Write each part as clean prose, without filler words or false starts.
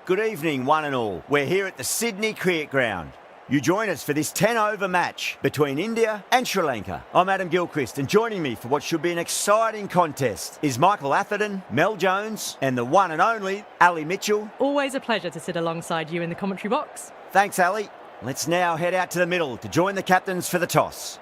Good evening, one and all. We're here at the Sydney Cricket Ground. You join us for this 10-over match between India and Sri Lanka. I'm Adam Gilchrist, and joining me for what should be an exciting contest is Michael Atherton, Mel Jones, and the one and only Ali Mitchell. Always a pleasure to sit alongside you in the commentary box. Thanks, Ali. Let's now head out to the middle to join the captains for the toss.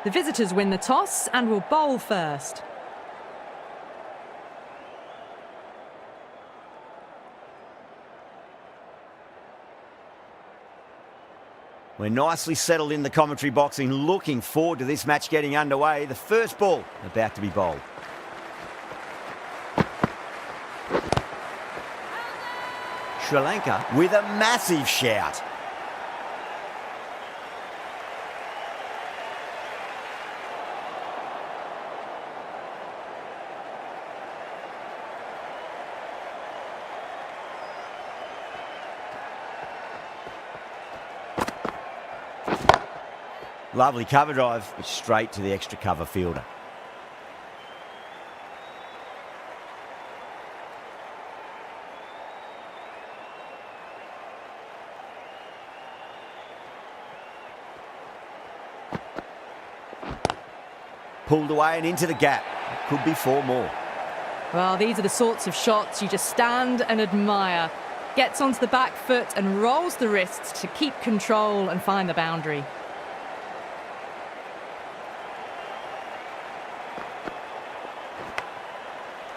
The visitors win the toss and will bowl first. We're nicely settled in the commentary box and looking forward to this match getting underway. The first ball about to be bowled. Sri Lanka with a massive shout. Lovely cover drive, which straight to the extra cover fielder. Pulled away and into the gap. Could be 4 more. Well, these are the sorts of shots you just stand and admire. Gets onto the back foot and rolls the wrists to keep control and find the boundary.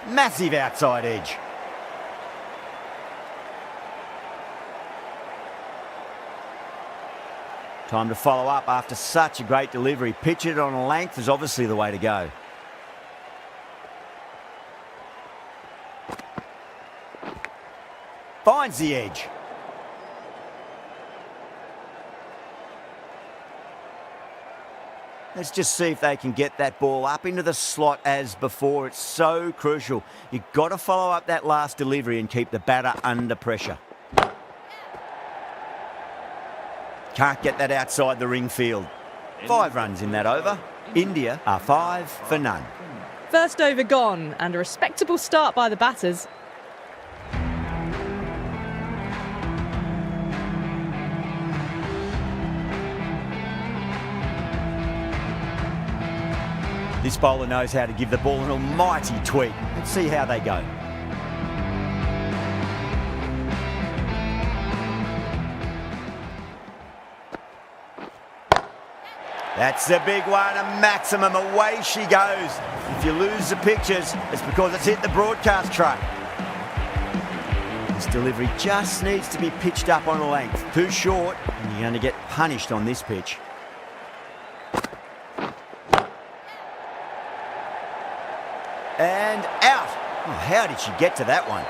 Massive outside edge. Time to follow up after such a great delivery. Pitch it on a length is obviously the way to go. Finds the edge. Let's just see if they can get that ball up into the slot as before. It's so crucial. You've got to follow up that last delivery and keep the batter under pressure. Can't get that outside the ring field. 5 runs in that over. India are 5 for none. First over gone and a respectable start by the batters. This bowler knows how to give the ball an almighty tweak. Let's see how they go. That's a big one, a maximum. Away she goes. If you lose the pictures, it's because it's hit the broadcast truck. This delivery just needs to be pitched up on a length. Too short, and you're going to get punished on this pitch. And out. Oh, how did she get to that one?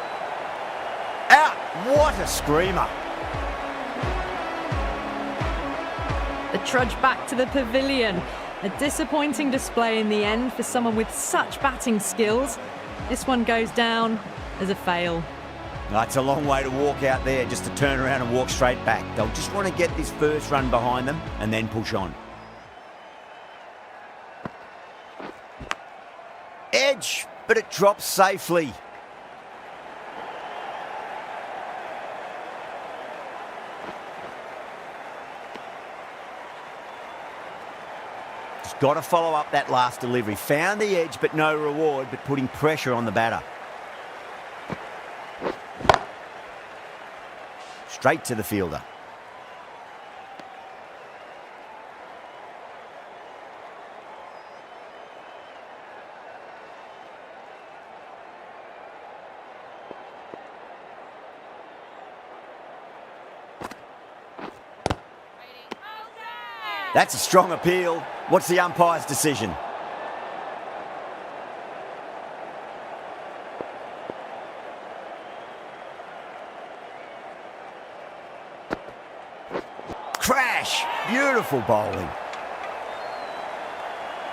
Out. What a screamer. The trudge back to the pavilion. A disappointing display in the end for someone with such batting skills. This one goes down as a fail. It's a long way to walk out there just to turn around and walk straight back. They'll just want to get this first run behind them and then push on. Edge, but it drops safely. Just got to follow up that last delivery. Found the edge, but no reward, but putting pressure on the batter. Straight to the fielder. That's a strong appeal. What's the umpire's decision? Crash! Beautiful bowling.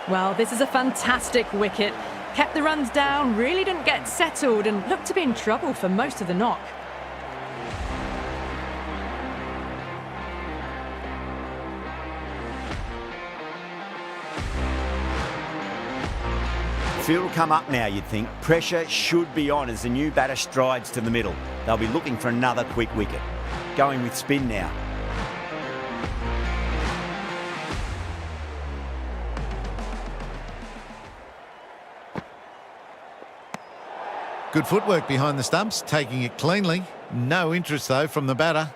Well, this is a fantastic wicket. Kept the runs down, really didn't get settled and looked to be in trouble for most of the knock. field will come up now, you'd think. Pressure should be on as the new batter strides to the middle. They'll be looking for another quick wicket. Going with spin now. Good footwork behind the stumps, taking it cleanly. No interest, though, from the batter.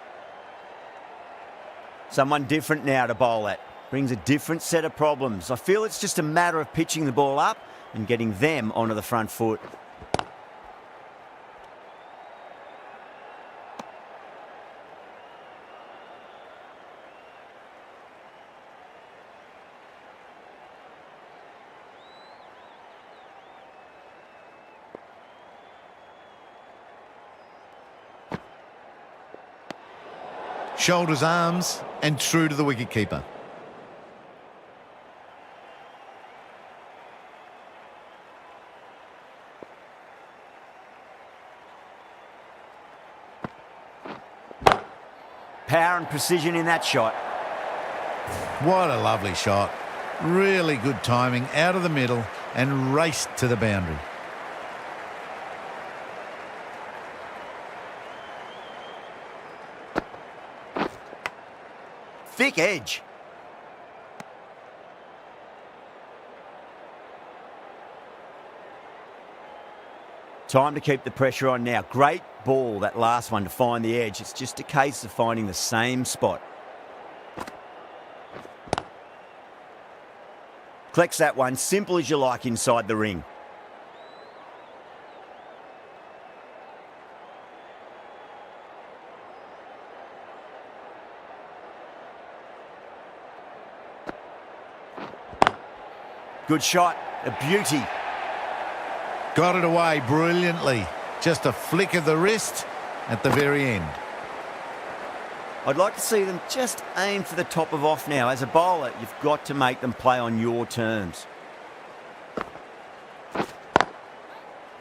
Someone different now to bowl at. Brings a different set of problems. I feel it's just a matter of pitching the ball up and getting them onto the front foot. Shoulders, arms, and true to the wicketkeeper. Power and precision in that shot. What a lovely shot. Really good timing, out of the middle, and raced to the boundary. Thick edge. Time to keep the pressure on now. Great ball, that last one, to find the edge. It's just a case of finding the same spot. Collects that one, simple as you like, inside the ring. Good shot, a beauty. Got it away brilliantly. Just a flick of the wrist at the very end. I'd like to see them just aim for the top of off now. As a bowler, you've got to make them play on your terms.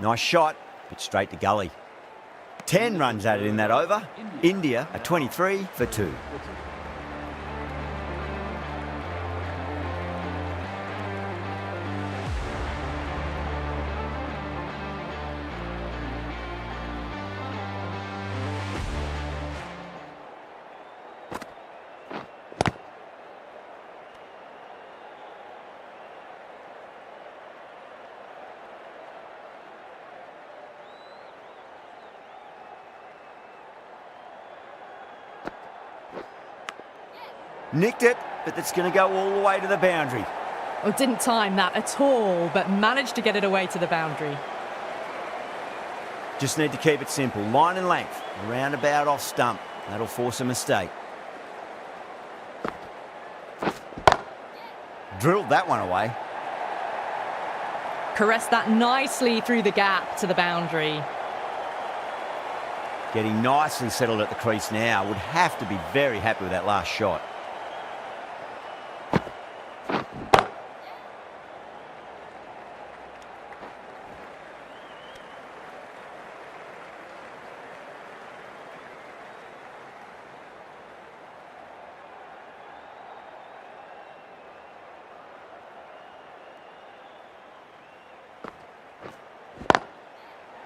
Nice shot, but straight to gully. 10 runs added in that over. India are 23 for 2. Nicked it, but that's going to go all the way to the boundary. Well, didn't time that at all, but managed to get it away to the boundary. Just need to keep it simple. Line and length, roundabout off stump. That'll force a mistake. Drilled that one away. Caressed that nicely through the gap to the boundary. Getting nicely settled at the crease now. Would have to be very happy with that last shot.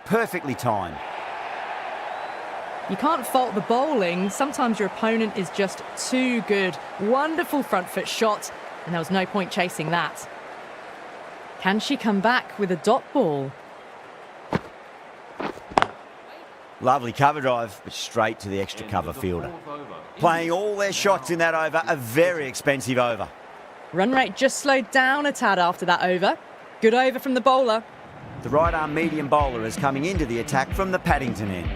Perfectly timed. You can't fault the bowling. Sometimes your opponent is just too good. Wonderful front foot shot, and there was no point chasing that. Can she come back with a dot ball? Lovely cover drive, but straight to the extra cover fielder. Playing all their shots in that over, a very expensive over. Run rate just slowed down a tad after that over. Good over from the bowler. The right-arm medium bowler is coming into the attack from the Paddington end.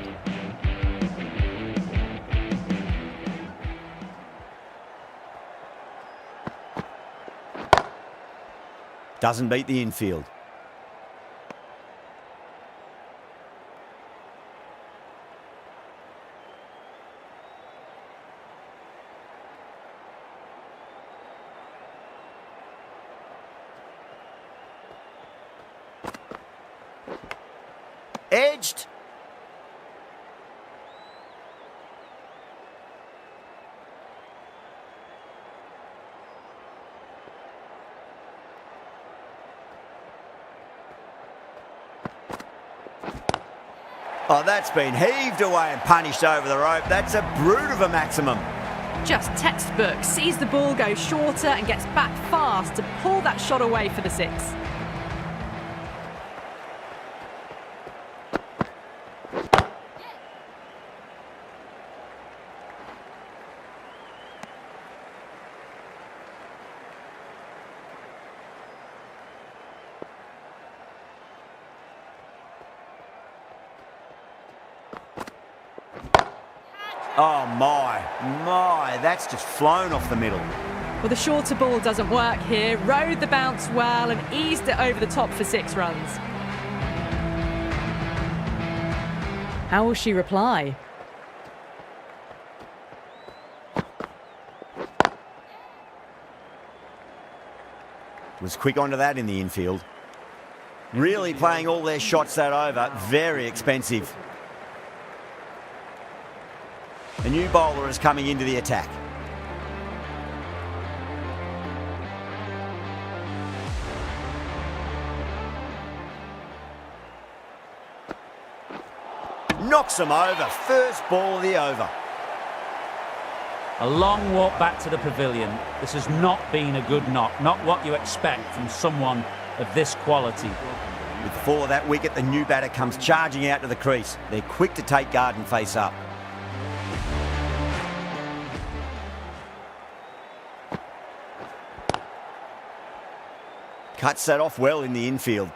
Doesn't beat the infield. Edged. Oh, that's been heaved away and punished over the rope. That's a brute of a maximum. Just textbook. Sees the ball go shorter and gets back fast to pull that shot away for the 6. Oh my, that's just flown off the middle. Well, the shorter ball doesn't work here. Rode the bounce well and eased it over the top for 6 runs. How will she reply? Was quick onto that in the infield. Really playing all their shots that over. Very expensive. A new bowler is coming into the attack. Knocks him over. First ball of the over. A long walk back to the pavilion. This has not been a good knock. Not what you expect from someone of this quality. With the fall of that wicket, the new batter comes charging out to the crease. They're quick to take guard and face up. Cuts that off well in the infield.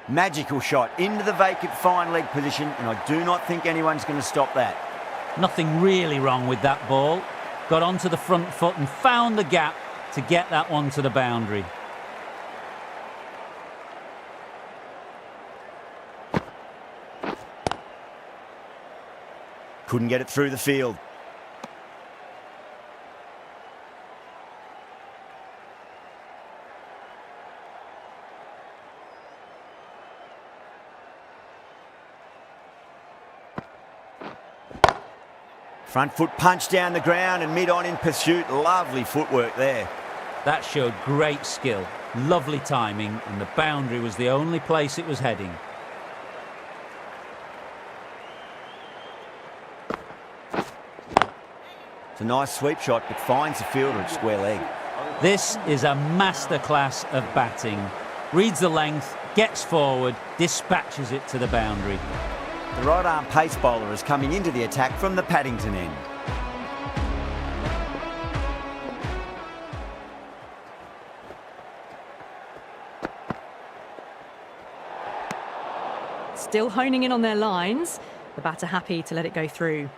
Magical shot into the vacant fine leg position, and I do not think anyone's going to stop that. Nothing really wrong with that ball. Got onto the front foot and found the gap to get that one to the boundary. Couldn't get it through the field. Front foot punch down the ground and mid-on in pursuit. Lovely footwork there. That showed great skill, lovely timing, and the boundary was the only place it was heading. It's a nice sweep shot, but finds the fielder at square leg. This is a masterclass of batting. Reads the length, gets forward, dispatches it to the boundary. The right-arm pace bowler is coming into the attack from the Paddington end. Still honing in on their lines. The batter happy to let it go through.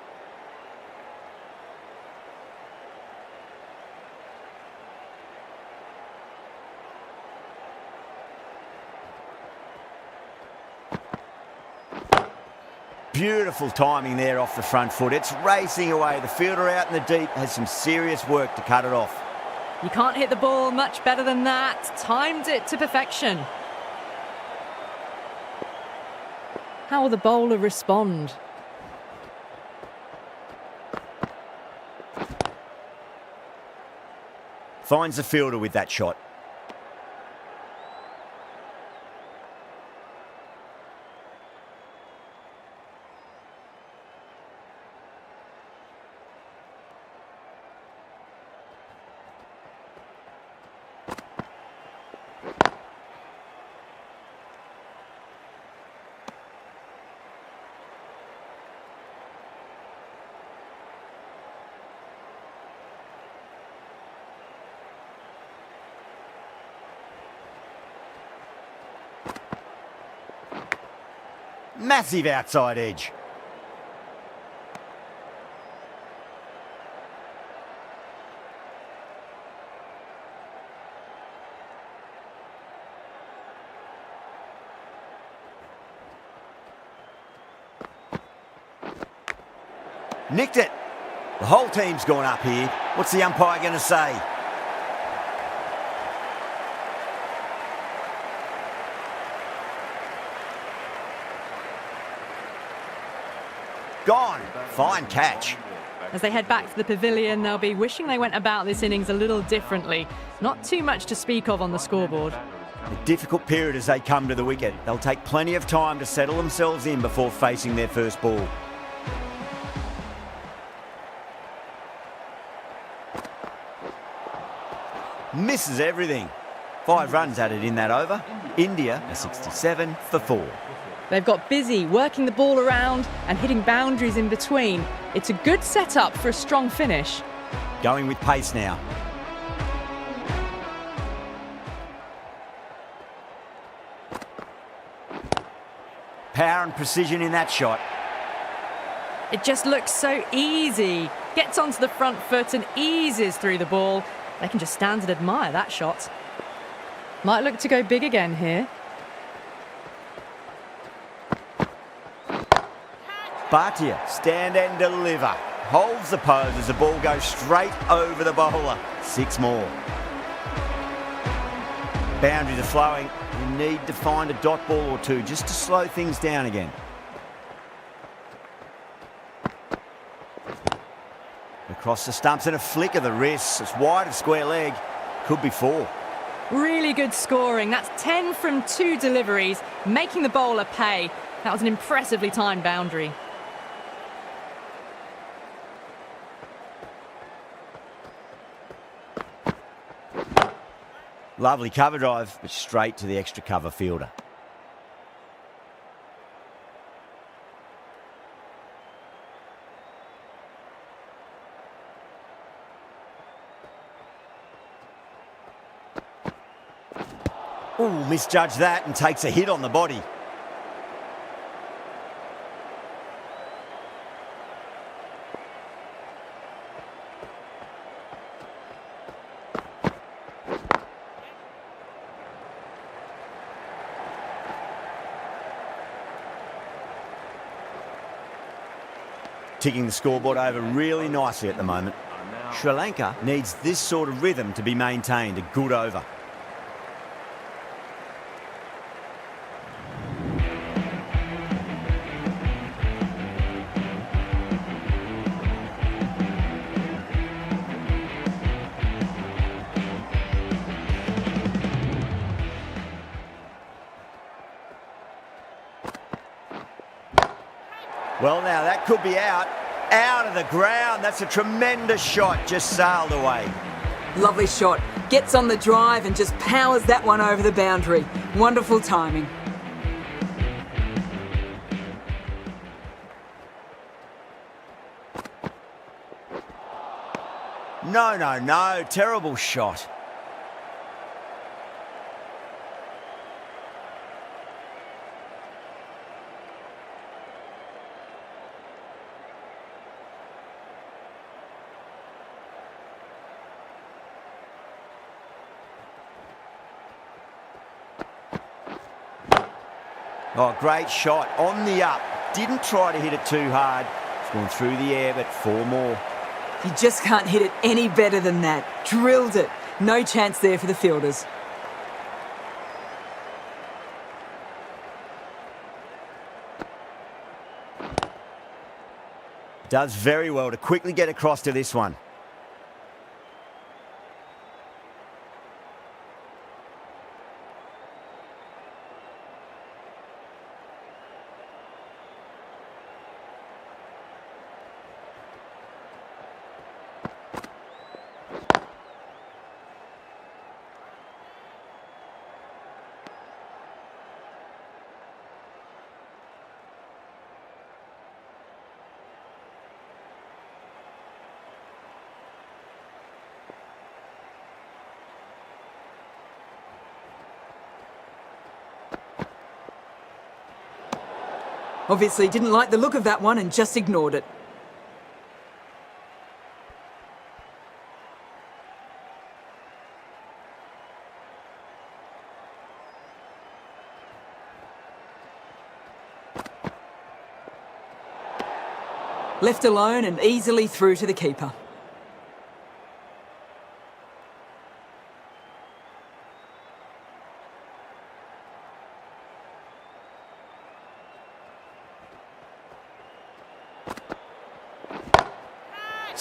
Beautiful timing there off the front foot. It's racing away. The fielder out in the deep has some serious work to cut it off. You can't hit the ball much better than that. Timed it to perfection. How will the bowler respond? Finds the fielder with that shot. Massive outside edge. Nicked it. The whole team's gone up here. What's the umpire going to say? Gone. Fine catch. As they head back to the pavilion, they'll be wishing they went about this innings a little differently. Not too much to speak of on the scoreboard. A difficult period as they come to the wicket. They'll take plenty of time to settle themselves in before facing their first ball. Misses everything. 5 runs added in that over. India are 67 for 4. They've got busy working the ball around and hitting boundaries in between. It's a good setup for a strong finish. Going with pace now. Power and precision in that shot. It just looks so easy. Gets onto the front foot and eases through the ball. They can just stand and admire that shot. Might look to go big again here. Bhatia, stand and deliver. Holds the pose as the ball goes straight over the bowler. 6 more. Boundaries are flowing. You need to find a dot ball or two just to slow things down again. Across the stumps and a flick of the wrists. It's wide of square leg. Could be 4. Really good scoring. That's 10 from 2 deliveries, making the bowler pay. That was an impressively timed boundary. Lovely cover drive, but straight to the extra cover fielder. Ooh, misjudged that and takes a hit on the body. Ticking the scoreboard over really nicely at the moment. Sri Lanka needs this sort of rhythm to be maintained. A good over. Well, now that could be out of the ground. That's a tremendous shot, just sailed away. Lovely shot. Gets on the drive and just powers that one over the boundary. Wonderful timing. No. Terrible shot. Oh, great shot. On the up. Didn't try to hit it too hard. It's gone through the air, but 4 more. You just can't hit it any better than that. Drilled it. No chance there for the fielders. Does very well to quickly get across to this one. Obviously didn't like the look of that one and just ignored it. Left alone and easily through to the keeper.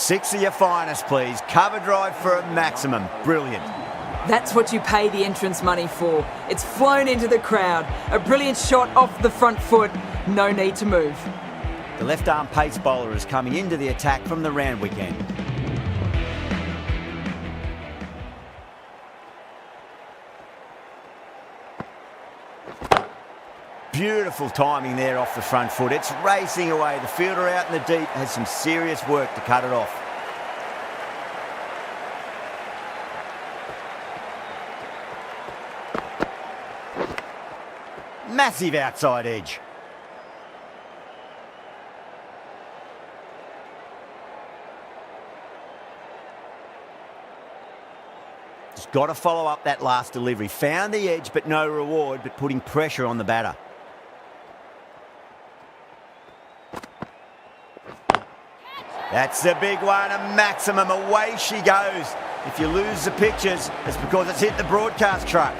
6 of your finest, please. Cover drive for a maximum. Brilliant. That's what you pay the entrance money for. It's flown into the crowd. A brilliant shot off the front foot. No need to move. The left-arm pace bowler is coming into the attack from the Randwick end. Beautiful timing there off the front foot. It's racing away. The fielder out in the deep has some serious work to cut it off. Massive outside edge. Just got to follow up that last delivery. Found the edge, but no reward, but putting pressure on the batter. That's the big one, a maximum. Away she goes. If you lose the pictures, it's because it's hit the broadcast truck.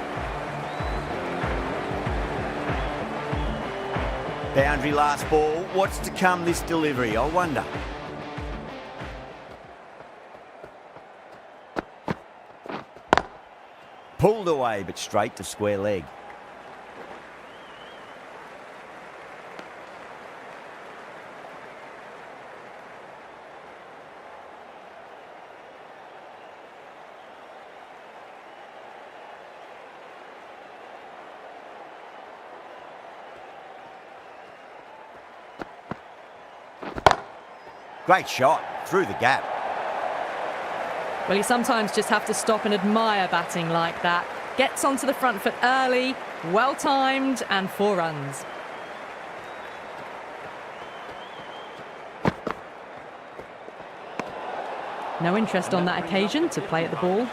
Boundary last ball. What's to come this delivery, I wonder. Pulled away, but straight to square leg. Great shot, through the gap. Well, you sometimes just have to stop and admire batting like that. Gets onto the front foot early, well timed, and 4 runs. No interest on that occasion to play at the ball.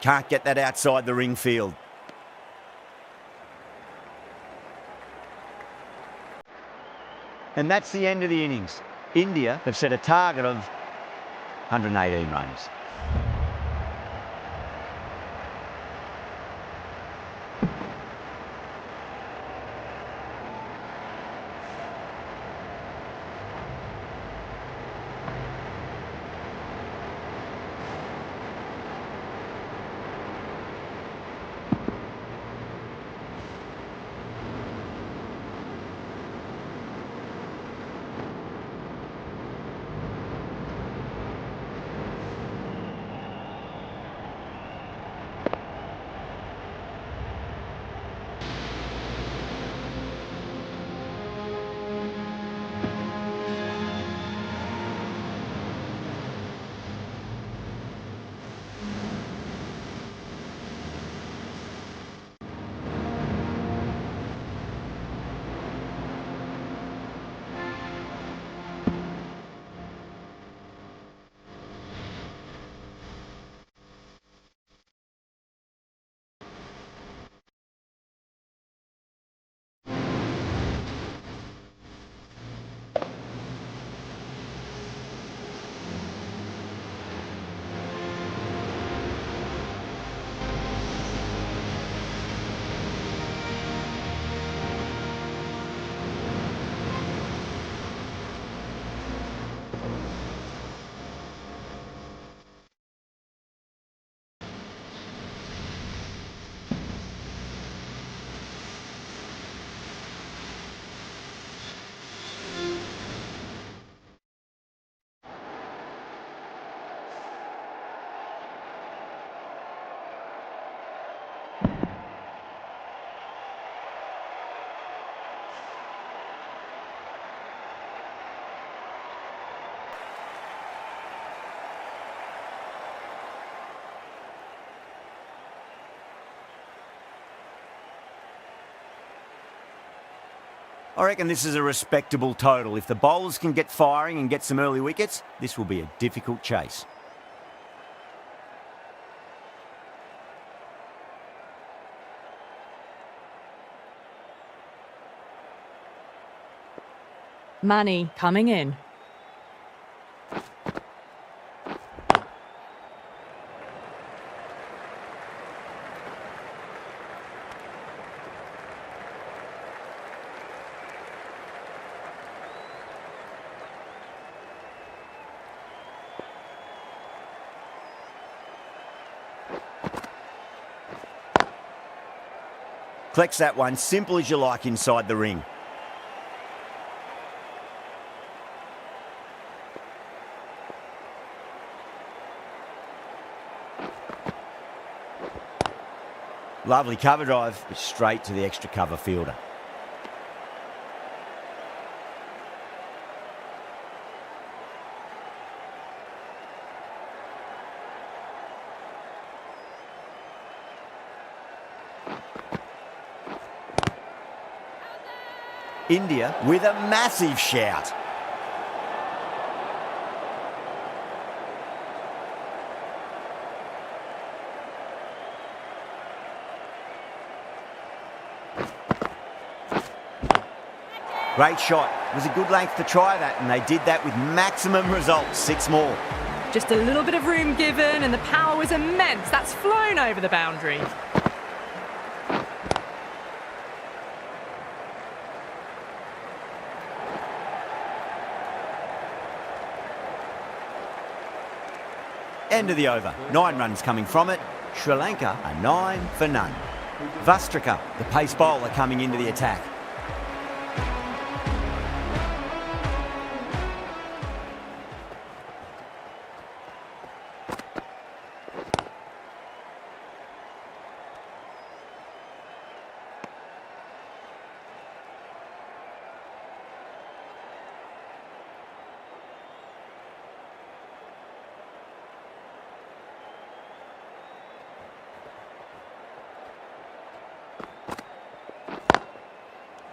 Can't get that outside the ring field. And that's the end of the innings. India have set a target of 118 runs. I reckon this is a respectable total. If the bowlers can get firing and get some early wickets, this will be a difficult chase. Mani coming in. Collects that one, simple as you like inside the ring. Lovely cover drive, but straight to the extra cover fielder. India with a massive shout. Great shot. It was a good length to try that, and they did that with maximum results. 6 more. Just a little bit of room given, and the power was immense. That's flown over the boundary. End of the over. 9 runs coming from it. Sri Lanka are 9 for none. Vastrika, the pace bowler, coming into the attack.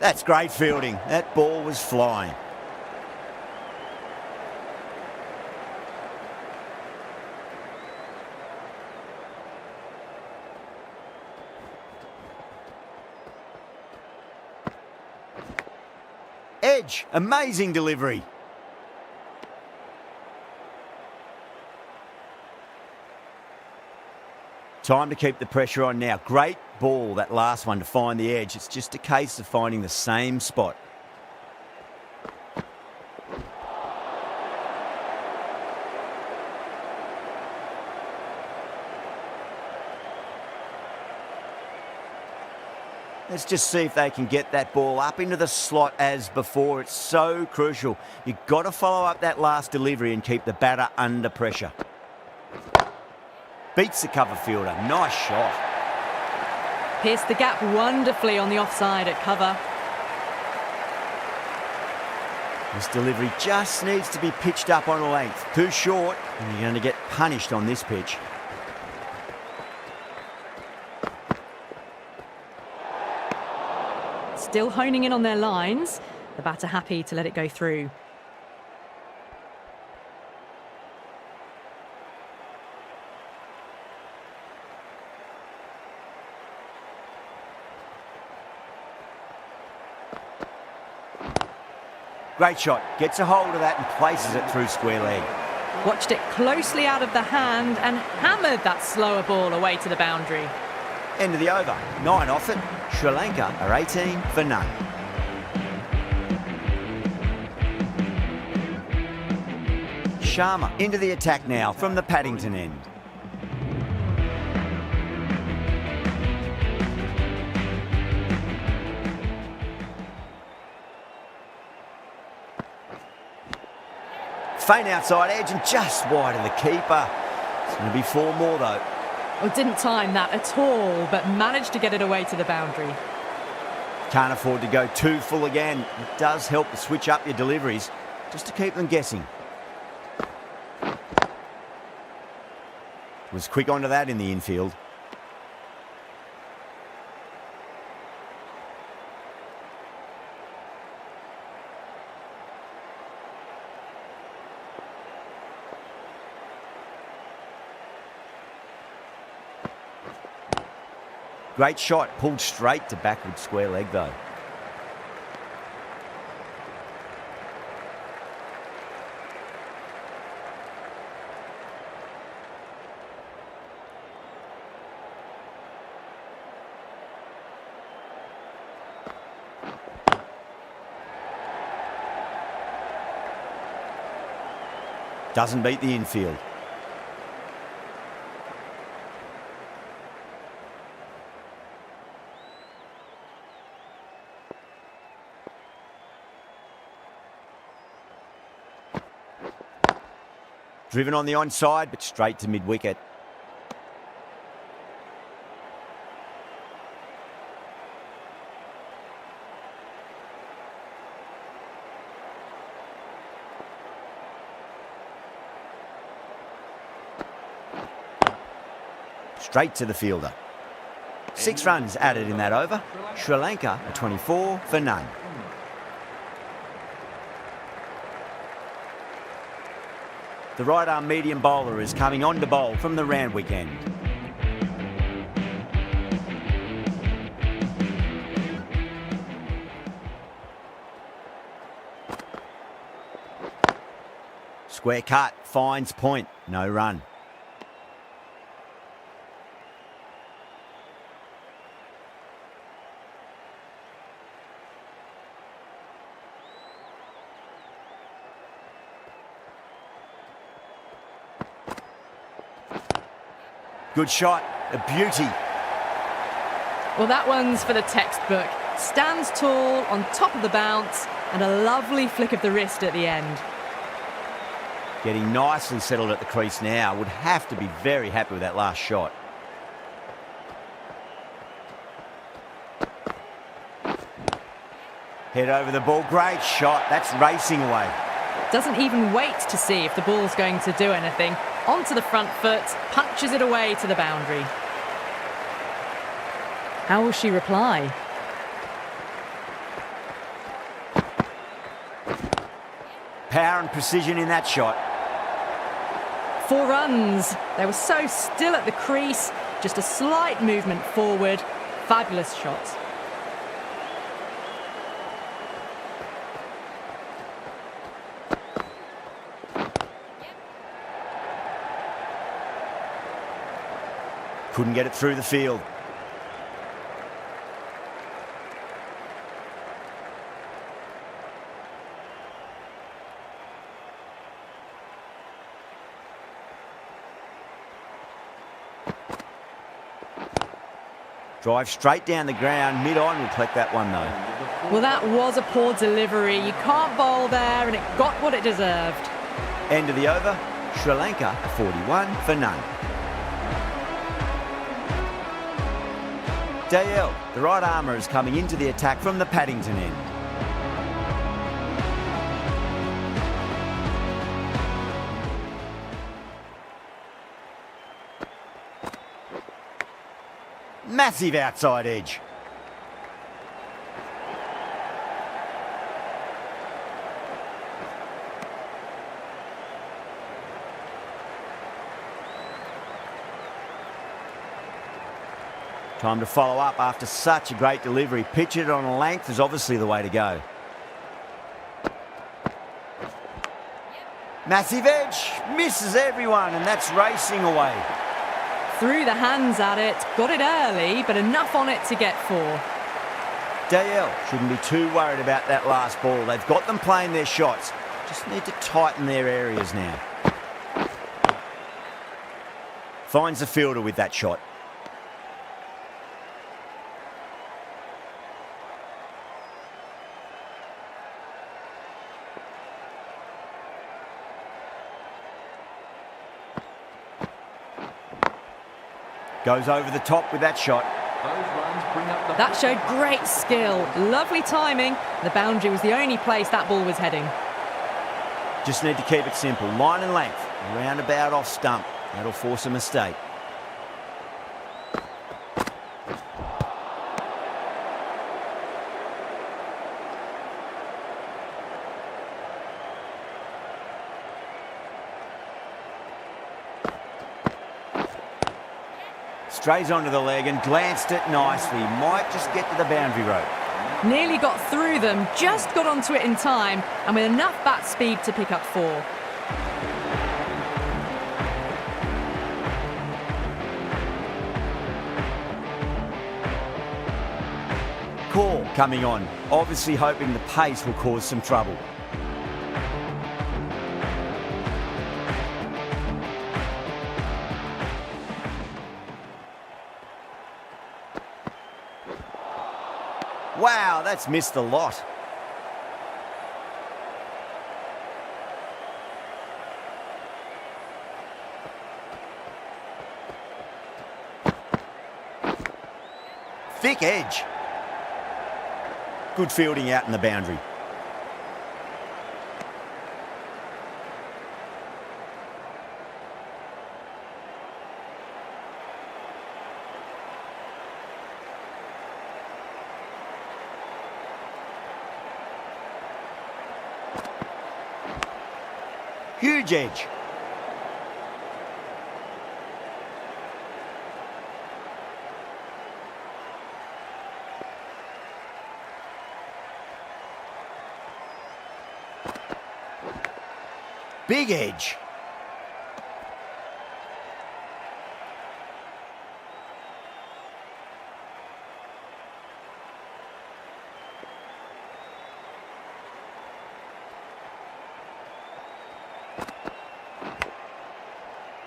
That's great fielding. That ball was flying. Edge, amazing delivery. Time to keep the pressure on now. Great ball, that last one, to find the edge. It's just a case of finding the same spot. Let's just see if they can get that ball up into the slot as before. It's so crucial. You've got to follow up that last delivery and keep the batter under pressure. Beats the cover fielder. Nice shot. Pierced the gap wonderfully on the offside at cover. This delivery just needs to be pitched up on a length. Too short, and you're going to get punished on this pitch. Still honing in on their lines. The batter happy to let it go through. Great shot. Gets a hold of that and places it through square leg. Watched it closely out of the hand and hammered that slower ball away to the boundary. End of the over. 9 off it. Sri Lanka are 18 for none. Sharma into the attack now from the Paddington end. Faint outside edge and just wide of the keeper. It's going to be 4 more though. Well, didn't time that at all, but managed to get it away to the boundary. Can't afford to go too full again. It does help to switch up your deliveries just to keep them guessing. Was quick onto that in the infield. Great shot, pulled straight to backward square leg though. Doesn't beat the infield. Driven on the onside, but straight to mid-wicket. Straight to the fielder. 6 runs added in that over. Sri Lanka are 24 for none. The right-arm medium bowler is coming on to bowl from the Randwick end. Square cut, finds point, no run. Good shot, a beauty. Well, that one's for the textbook. Stands tall, on top of the bounce, and a lovely flick of the wrist at the end. Getting nicely settled at the crease now. Would have to be very happy with that last shot. Head over the ball, great shot. That's racing away. Doesn't even wait to see if the ball's going to do anything. Onto the front foot, punches it away to the boundary. How will she reply? Power and precision in that shot. 4 runs. They were so still at the crease. Just a slight movement forward. Fabulous shot. Couldn't get it through the field. Drive straight down the ground, mid-on will collect that one though. Well, that was a poor delivery. You can't bowl there, and it got what it deserved. End of the over, Sri Lanka 41 for none. Dale, the right armour is coming into the attack from the Paddington end. Massive outside edge. Time to follow up after such a great delivery. Pitch it on a length is obviously the way to go. Massive edge, misses everyone, and that's racing away. Threw the hands at it, got it early, but enough on it to get 4. Dale shouldn't be too worried about that last ball. They've got them playing their shots. Just need to tighten their areas now. Finds the fielder with that shot. Goes over the top with that shot. That showed great skill, lovely timing. The boundary was the only place that ball was heading. Just need to keep it simple. Line and length, roundabout off stump. That'll force a mistake. Strays onto the leg and glanced it nicely. Might just get to the boundary rope. Nearly got through them, just got onto it in time, and with enough bat speed to pick up 4. Call coming on, obviously hoping the pace will cause some trouble. Wow, that's missed a lot. Thick edge. Good fielding out in the boundary. Huge edge. Big edge.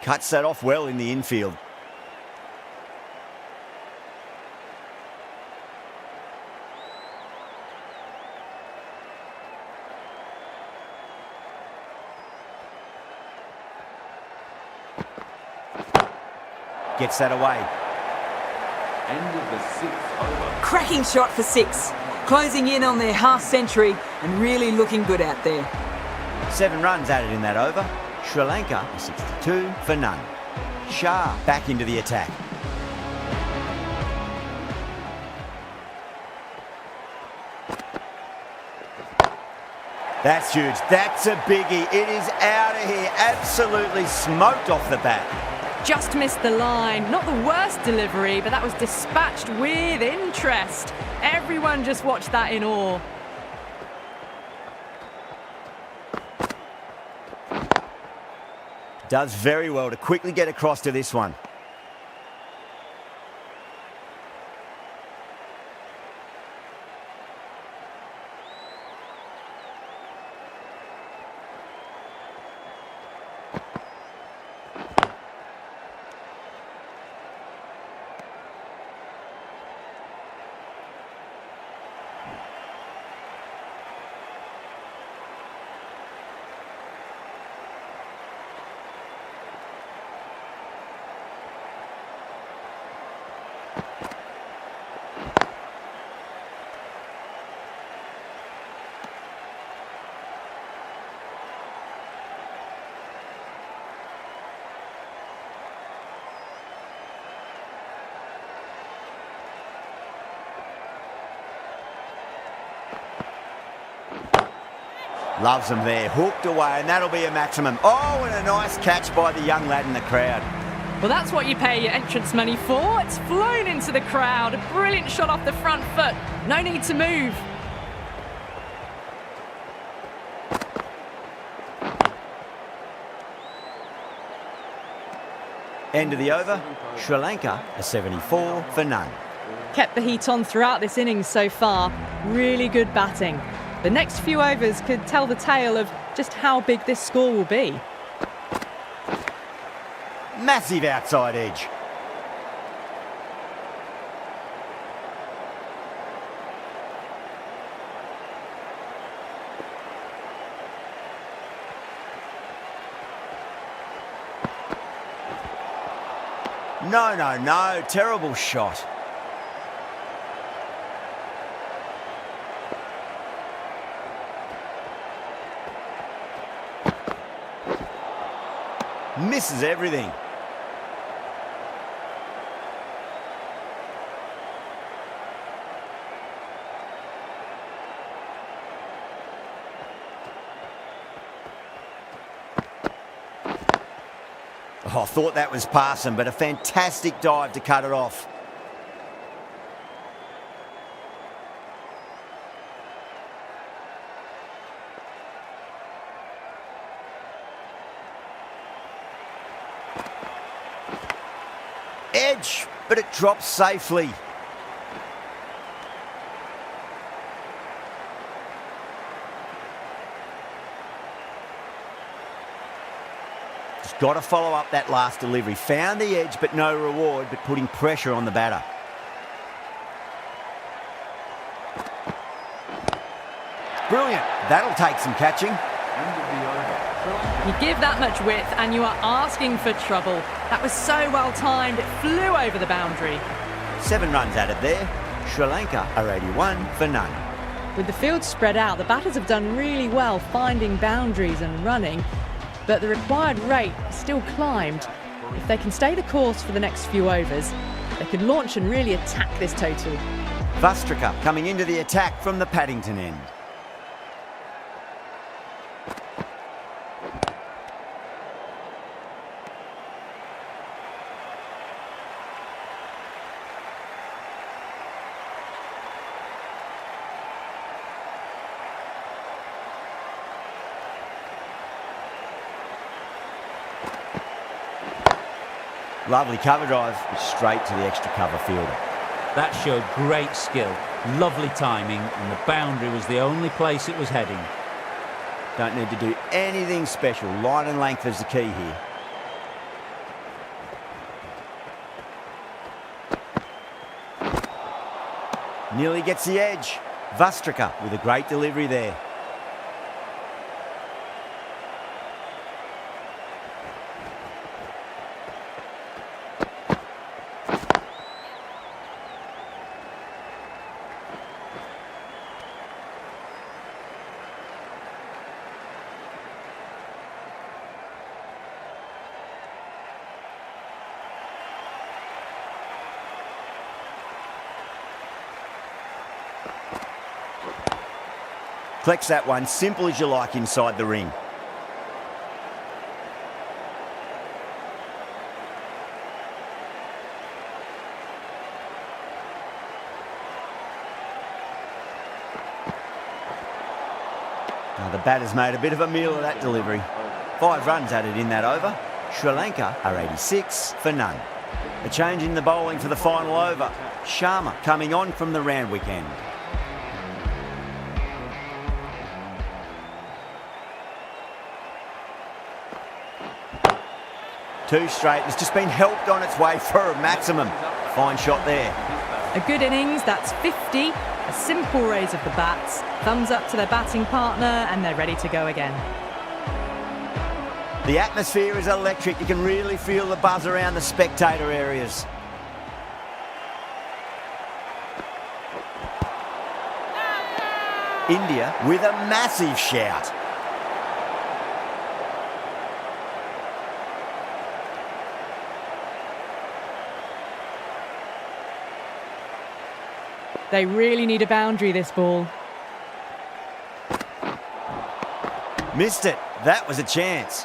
Cuts that off well in the infield. Gets that away. End of the 6th over. Cracking shot for 6. Closing in on their half century and really looking good out there. 7 runs added in that over. Sri Lanka 62 for none. Shah back into the attack. That's huge. That's a biggie. It is out of here. Absolutely smoked off the bat. Just missed the line. Not the worst delivery, but that was dispatched with interest. Everyone just watched that in awe. Does very well to quickly get across to this one. Loves them there, hooked away, and that'll be a maximum. Oh, and a nice catch by the young lad in the crowd. Well, that's what you pay your entrance money for. It's flown into the crowd. A brilliant shot off the front foot. No need to move. End of the over, Sri Lanka a 74 for none. Kept the heat on throughout this innings so far. Really good batting. The next few overs could tell the tale of just how big this score will be. Massive outside edge. No, terrible shot. Misses everything. Oh, I thought that was passing, but a fantastic dive to cut it off. Edge, but it drops safely. Just got to follow up that last delivery. Found the edge, but no reward, but putting pressure on the batter. Brilliant. That'll take some catching. End of the over. You give that much width and you are asking for trouble. That was so well timed, it flew over the boundary. 7 runs added there. Sri Lanka are 81 for none. With the field spread out, the batters have done really well finding boundaries and running, but the required rate still climbed. If they can stay the course for the next few overs, they could launch and really attack this total. Vastrika coming into the attack from the Paddington end. Lovely cover drive, straight to the extra cover fielder. That showed great skill, lovely timing, and the boundary was the only place it was heading. Don't need to do anything special. Line and length is the key here. Nearly gets the edge. Vastrika with a great delivery there. Collects that one, simple as you like inside the ring. Now the batter's made a bit of a meal of that delivery. 5 runs added in that over. Sri Lanka are 86 for none. A change in the bowling for the final over. Sharma coming on from the Randwick end. Two straight, has just been helped on its way for a maximum. Fine shot there. A good innings, that's 50. A simple raise of the bats. Thumbs up to their batting partner and they're ready to go again. The atmosphere is electric. You can really feel the buzz around the spectator areas. India with a massive shout. They really need a boundary, this ball. Missed it. That was a chance.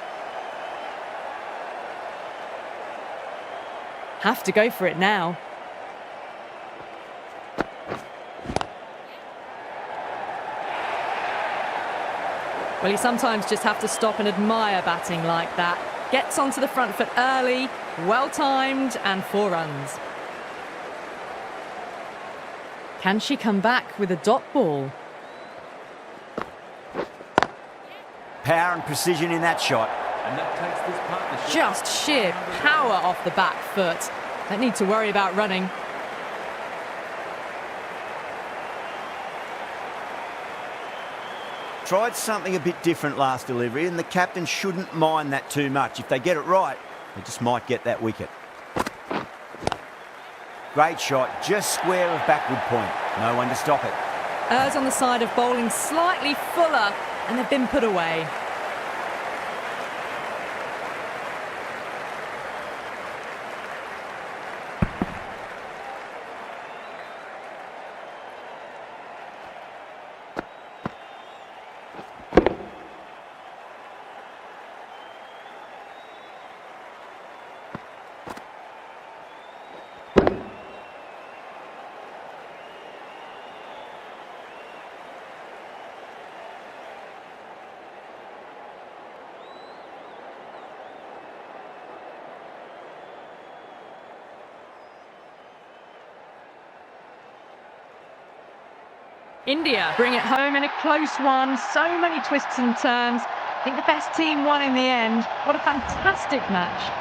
Have to go for it now. Well, you sometimes just have to stop and admire batting like that. Gets onto the front foot early, well timed, and 4 runs. Can she come back with a dot ball? Power and precision in that shot. And that takes this partnership. Just sheer power off the back foot. Don't need to worry about running. Tried something a bit different last delivery, and the captain shouldn't mind that too much. If they get it right, they just might get that wicket. Great shot, just square of backward point. No one to stop it. Errs on the side of bowling slightly fuller, and they've been put away. India bring it home in a close one. So many twists and turns. I think the best team won in the end. What a fantastic match.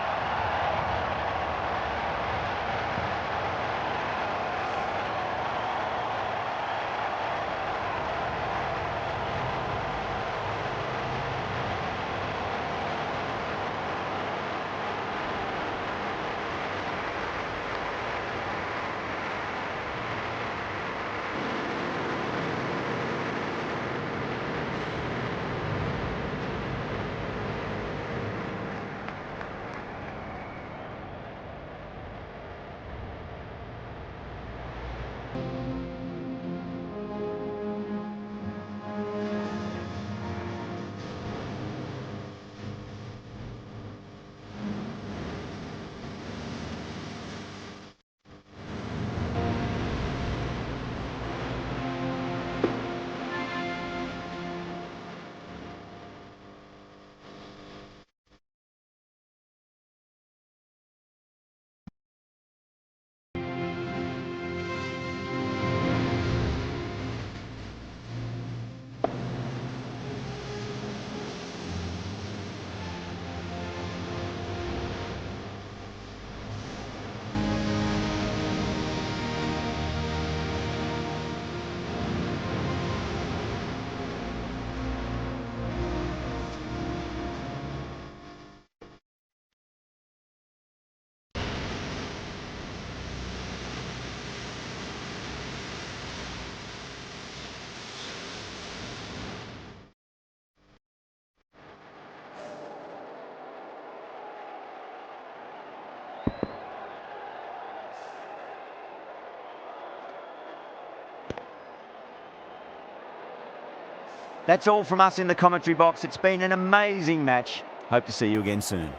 That's all from us in the commentary box. It's been an amazing match. Hope to see you again soon.